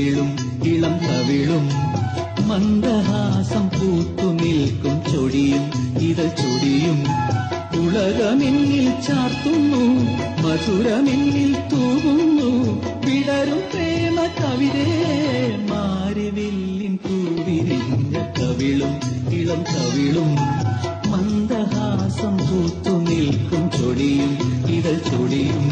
കവിളും ഇളം കവിളും മന്ദഹാസം പൂത്തു നിൽക്കും ചൊടിയും ഇതൾ ചൊടിയും ഉലകമെന്നിൽ ചാർത്തുന്നു മധുരമെന്നിൽ തൂകുന്നു വിടരും പ്രേമ കവിതേ മാരിവില്ലിൻ പൂവിരിഞ്ഞ കവിളും ഇളം കവിളും മന്ദഹാസം പൂത്തു നിൽക്കും ചൊടിയും ഇതൾ ചൊടിയും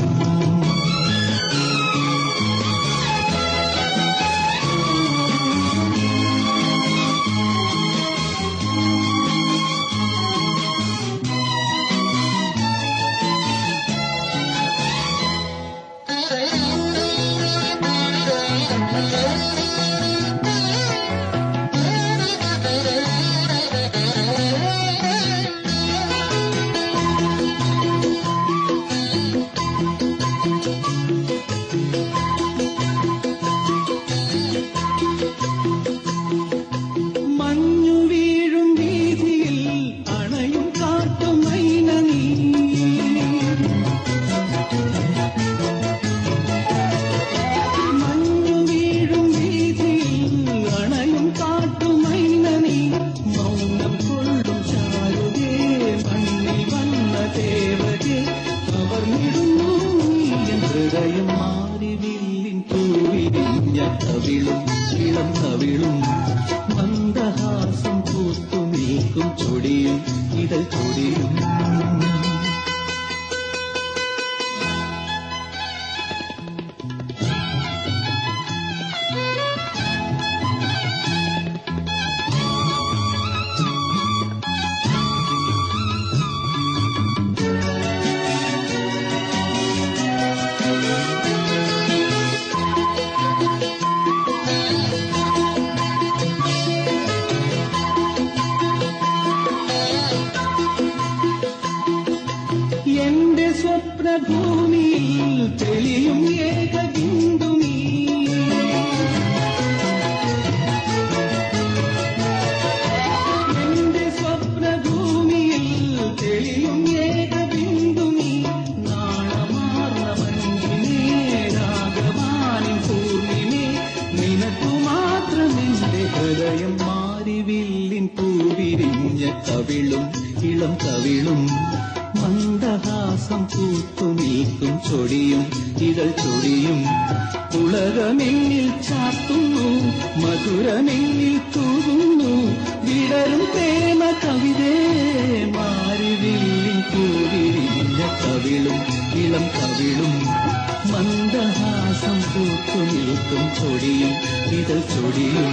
മാരിവില്ലിൻ പൂവിരിഞ്ഞ കവിളും ഇളം കവിളും മന്ദഹാസം പൂത്തു നിൽക്കും ചൊടിയും ഇതൾ ചൊടിയും എന്റെ സ്വപ്നഭൂമിയിൽ തെളിയും ഏകബിന്ദു നീ എന്റെ സ്വപ്നഭൂമിയിൽ തെളിയും ഏകബിന്ദു നീ നാളമാർന്ന മഞ്ഞിനെ രാഗവാനിൻ പൂർണിമേ നിനക്കു മാത്രമെന്റെ ഹൃദയം മാരിവില്ലിൻ പൂവിരിഞ്ഞ കവിളും ഇളം കവിളും മന്ദഹാസം പൂത്തു നിൽക്കും ചൊടിയും ഇതൾ ചൊടിയും ഉലകമെന്നിൽ ചാർത്തുന്നു മധുരമെന്നിൽ തൂകുന്നു വിടരും പ്രേമ കവിതേ മാരിവില്ലിൻ പൂവിരിഞ്ഞ കവിളും ഇളം കവിളും മന്ദഹാസം പൂത്തു നിൽക്കും ചൊടിയും ഇതൾ ചൊടിയും